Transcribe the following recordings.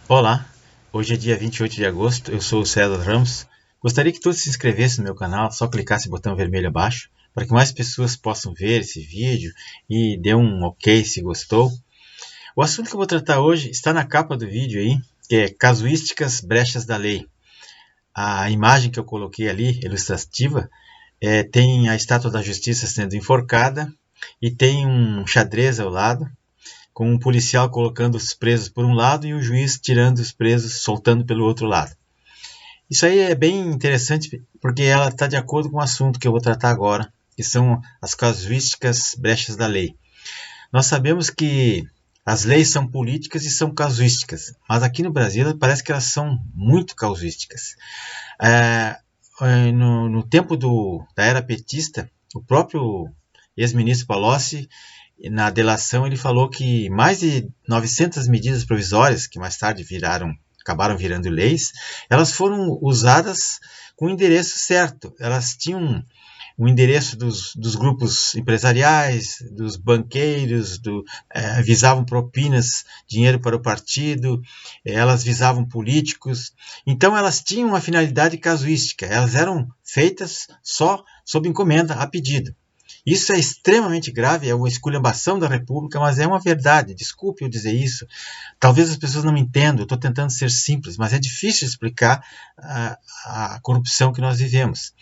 Olá, hoje é dia 28 de agosto, eu sou o César Ramos. Gostaria que todos se inscrevessem no meu canal, só clicasse no botão vermelho abaixo, para que mais pessoas possam ver esse vídeo e dê um ok se gostou. O assunto que eu vou tratar hoje está na capa do vídeo aí, que é Casuísticas Brechas da Lei. A imagem que eu coloquei ali, ilustrativa, tem a estátua da Justiça sendo enforcada e tem um xadrez ao lado, com um policial colocando os presos por um lado e o juiz tirando os presos, soltando pelo outro lado. Isso aí é bem interessante porque ela está de acordo com o assunto que eu vou tratar agora, que são as casuísticas brechas da lei. Nós sabemos que as leis são políticas e são casuísticas, mas aqui no Brasil parece que elas são muito casuísticas. No tempo da era petista, o próprio ex-ministro Palocci, na delação, ele falou que mais de 900 medidas provisórias, que mais tarde acabaram virando leis, elas foram usadas com o endereço certo. Elas tinham o endereço dos grupos empresariais, dos banqueiros, visavam propinas, dinheiro para o partido, elas visavam políticos. Então elas tinham uma finalidade casuística, elas eram feitas só sob encomenda, a pedido. Isso é extremamente grave, é uma esculhambação da República, mas é uma verdade. Desculpe eu dizer isso. Talvez as pessoas não me entendam, eu estou tentando ser simples, mas é difícil explicar a corrupção que nós vivemos.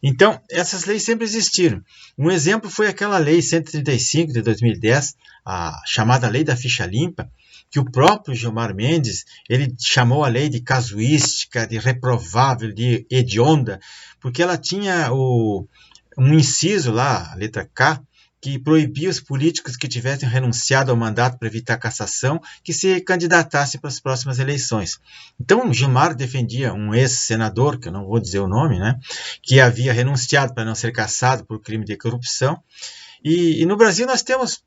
Então, essas leis sempre existiram. Um exemplo foi aquela lei 135 de 2010, a chamada Lei da Ficha Limpa, que o próprio Gilmar Mendes ele chamou a lei de casuística, de reprovável, de hedionda, porque ela tinha um inciso lá, a letra K, que proibia os políticos que tivessem renunciado ao mandato para evitar cassação que se candidatassem para as próximas eleições. Então, Gilmar defendia um ex-senador, que eu não vou dizer o nome, né, que havia renunciado para não ser cassado por crime de corrupção. E no Brasil nós temos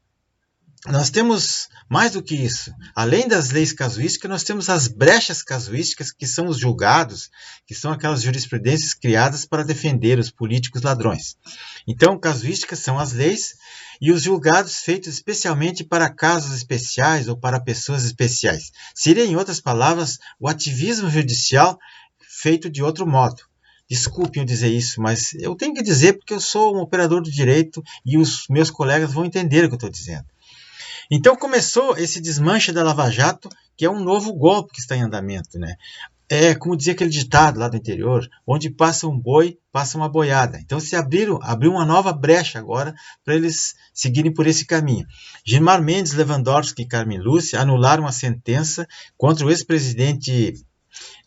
mais do que isso. Além das leis casuísticas, nós temos as brechas casuísticas, que são os julgados, que são aquelas jurisprudências criadas para defender os políticos ladrões. Então, casuísticas são as leis e os julgados feitos especialmente para casos especiais ou para pessoas especiais. Seria, em outras palavras, o ativismo judicial feito de outro modo. Desculpem eu dizer isso, mas eu tenho que dizer porque eu sou um operador do direito e os meus colegas vão entender o que eu estou dizendo. Então começou esse desmanche da Lava Jato, que é um novo golpe que está em andamento, né? É como dizia aquele ditado lá do interior, onde passa um boi, passa uma boiada. Então se abriu uma nova brecha agora para eles seguirem por esse caminho. Gilmar Mendes, Lewandowski e Carmen Lúcia anularam a sentença contra o ex-presidente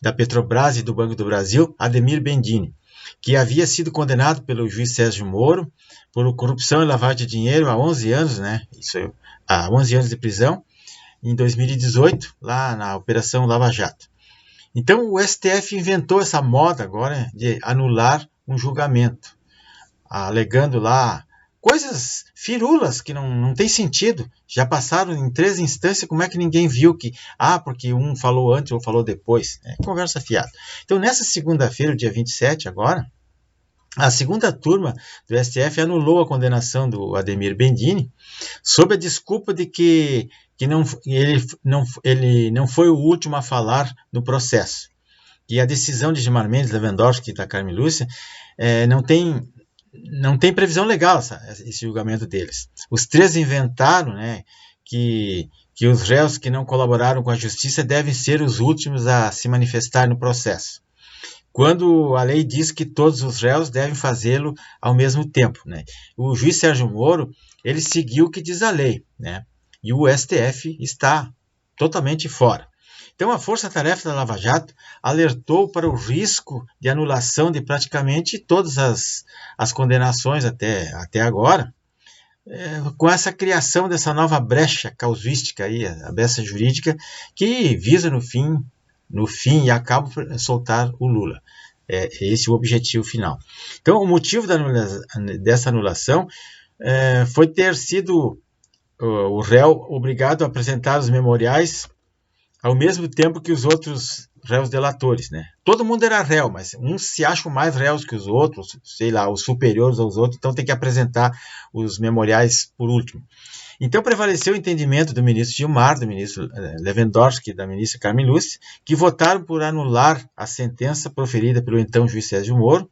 da Petrobras e do Banco do Brasil, Ademir Bendini, que havia sido condenado pelo juiz Sérgio Moro por corrupção e lavagem de dinheiro há 11 anos, né? Isso há 11 anos de prisão, em 2018, lá na Operação Lava Jato. Então, o STF inventou essa moda agora de anular um julgamento, alegando lá coisas firulas que não tem sentido. Já passaram em 3 instâncias, como é que ninguém viu que, porque um falou antes ou falou depois? É conversa fiada. Então, nessa segunda-feira, dia 27 agora, a segunda turma do STF anulou a condenação do Ademir Bendini sob a desculpa de que ele não foi o último a falar no processo. E a decisão de Gilmar Mendes, Lewandowski e da Carmen Lúcia não tem previsão legal esse julgamento deles. Os 3 inventaram, né, que os réus que não colaboraram com a justiça devem ser os últimos a se manifestar no processo, quando a lei diz que todos os réus devem fazê-lo ao mesmo tempo, né? O juiz Sérgio Moro, ele seguiu o que diz a lei, né? E o STF está totalmente fora. Então, a Força-Tarefa da Lava Jato alertou para o risco de anulação de praticamente todas as condenações até agora, com essa criação dessa nova brecha causística, aí, a brecha jurídica, que visa, no fim e a cabo, soltar o Lula. É esse o objetivo final. Então, o motivo dessa anulação foi ter sido o réu obrigado a apresentar os memoriais ao mesmo tempo que os outros réus delatores, né? Todo mundo era réu, mas uns se acham mais réus que os outros, sei lá, os superiores aos outros, então tem que apresentar os memoriais por último. Então prevaleceu o entendimento do ministro Gilmar, do ministro Lewandowski e da ministra Carmen Lúcia, que votaram por anular a sentença proferida pelo então juiz Sérgio Moro,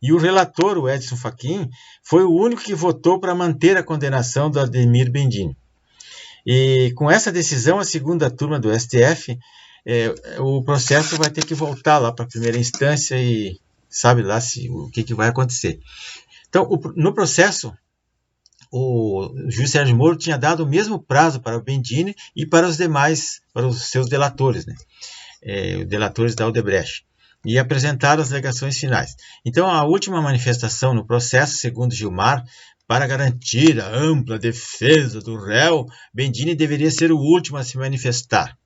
e o relator, o Edson Fachin, foi o único que votou para manter a condenação do Ademir Bendini. E com essa decisão, a segunda turma do STF, o processo vai ter que voltar lá para a primeira instância e sabe lá o que vai acontecer. Então, no processo, o juiz Sérgio Moro tinha dado o mesmo prazo para o Bendini e para os demais, para os seus delatores, né? Delatores da Odebrecht, e apresentaram as alegações finais. Então, a última manifestação no processo, segundo Gilmar, para garantir a ampla defesa do réu, Bendini deveria ser o último a se manifestar.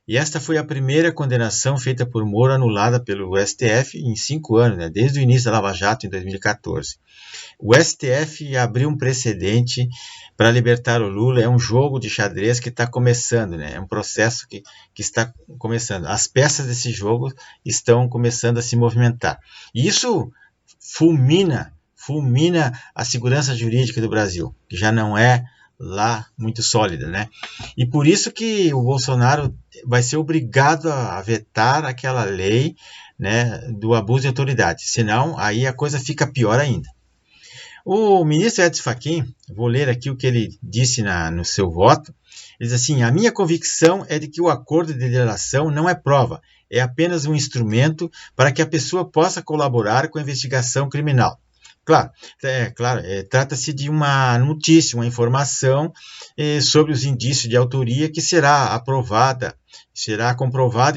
E esta foi a primeira condenação feita por Moro anulada pelo STF em 5 anos, né, desde o início da Lava Jato, em 2014. O STF abriu um precedente para libertar o Lula. É um jogo de xadrez que está começando, né? É um processo que está começando. As peças desse jogo estão começando a se movimentar. E isso fulmina a segurança jurídica do Brasil, que já não é lá muito sólida, né? E por isso que o Bolsonaro vai ser obrigado a vetar aquela lei, né, do abuso de autoridade, senão aí a coisa fica pior ainda. O ministro Edson Fachin, vou ler aqui o que ele disse no seu voto, ele diz assim: a minha convicção é de que o acordo de delação não é prova, é apenas um instrumento para que a pessoa possa colaborar com a investigação criminal. Claro, trata-se de uma notícia, uma informação sobre os indícios de autoria que será comprovada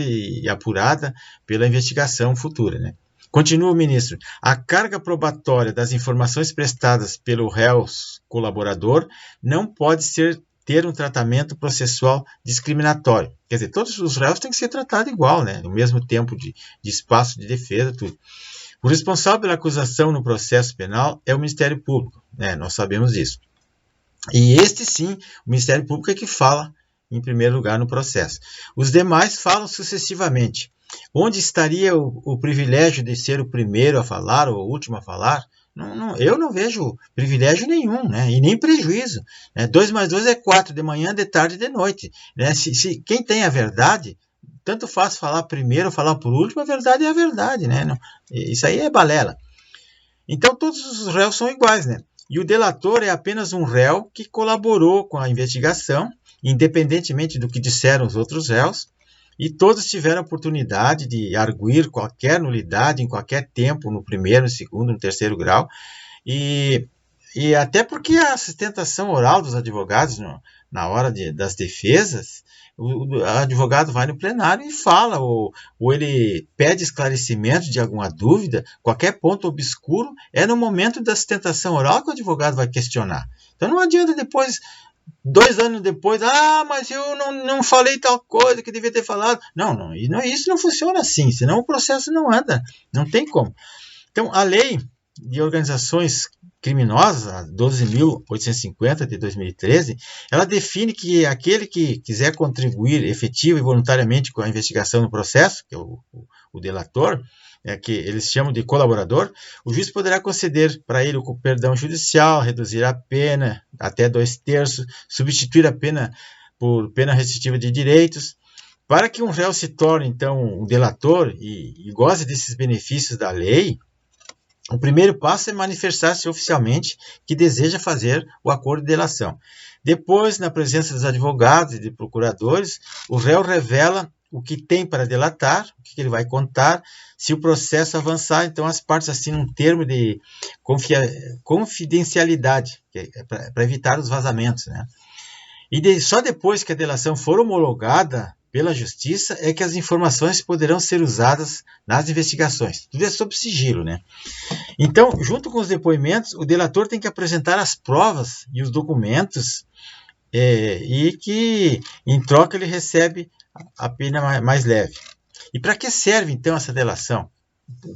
e apurada pela investigação futura, né? Continua o ministro: a carga probatória das informações prestadas pelo réu colaborador não pode ter um tratamento processual discriminatório. Quer dizer, todos os réus têm que ser tratados igual, né? No mesmo tempo de espaço de defesa, tudo. O responsável pela acusação no processo penal é o Ministério Público, né? Nós sabemos disso. E este sim, o Ministério Público é que fala em primeiro lugar no processo. Os demais falam sucessivamente. Onde estaria o privilégio de ser o primeiro a falar ou o último a falar? Eu não vejo privilégio nenhum, né? E nem prejuízo. 2 mais 2 é 4, de manhã, de tarde e de noite. Né? Quem tem a verdade, tanto faz falar primeiro ou falar por último, a verdade é a verdade, né? Isso aí é balela. Então todos os réus são iguais, né? E o delator é apenas um réu que colaborou com a investigação, independentemente do que disseram os outros réus, e todos tiveram a oportunidade de arguir qualquer nulidade em qualquer tempo, no primeiro, no segundo, no terceiro grau, e até porque a sustentação oral dos advogados na hora das defesas, o advogado vai no plenário e fala, ou ele pede esclarecimento de alguma dúvida, qualquer ponto obscuro, é no momento da sustentação oral que o advogado vai questionar. Então não adianta depois, 2 anos depois, mas eu não falei tal coisa que devia ter falado. Não, isso não funciona assim, senão o processo não anda, não tem como. Então, a lei de organizações criminosas, a 12.850 de 2013, ela define que aquele que quiser contribuir efetivo e voluntariamente com a investigação no processo, que é o delator, que eles chamam de colaborador, o juiz poderá conceder para ele o perdão judicial, reduzir a pena até 2/3, substituir a pena por pena restritiva de direitos. Para que um réu se torne, então, um delator e goze desses benefícios da lei, o primeiro passo é manifestar-se oficialmente que deseja fazer o acordo de delação. Depois, na presença dos advogados e de procuradores, o réu revela o que tem para delatar, o que ele vai contar. Se o processo avançar, então as partes assinam um termo de confidencialidade, para evitar os vazamentos, né? E só depois que a delação for homologada pela Justiça é que as informações poderão ser usadas nas investigações. Tudo é sob sigilo, né? Então, junto com os depoimentos, o delator tem que apresentar as provas e os documentos e que, em troca, ele recebe a pena mais leve. E para que serve, então, essa delação?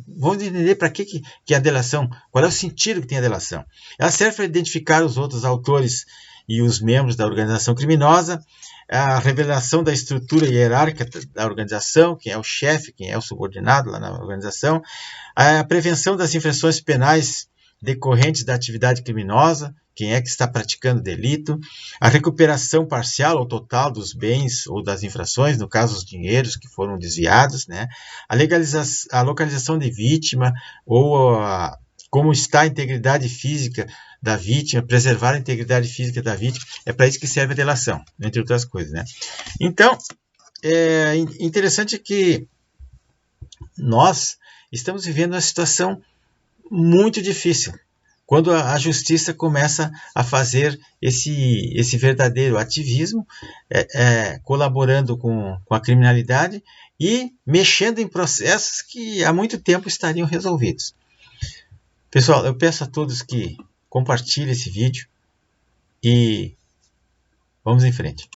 Vamos entender para que a delação, qual é o sentido que tem a delação. Ela serve para identificar os outros autores e os membros da organização criminosa, a revelação da estrutura hierárquica da organização, quem é o chefe, quem é o subordinado lá na organização, a prevenção das infrações penais decorrentes da atividade criminosa, quem é que está praticando delito, a recuperação parcial ou total dos bens ou das infrações, no caso os dinheiros que foram desviados, né? A localização de vítima ou como está a integridade física da vítima, preservar a integridade física da vítima, é para isso que serve a delação, entre outras coisas, né? Então, é interessante que nós estamos vivendo uma situação muito difícil, quando a justiça começa a fazer esse verdadeiro ativismo, colaborando com a criminalidade e mexendo em processos que há muito tempo estariam resolvidos. Pessoal, eu peço a todos que compartilhem esse vídeo e vamos em frente.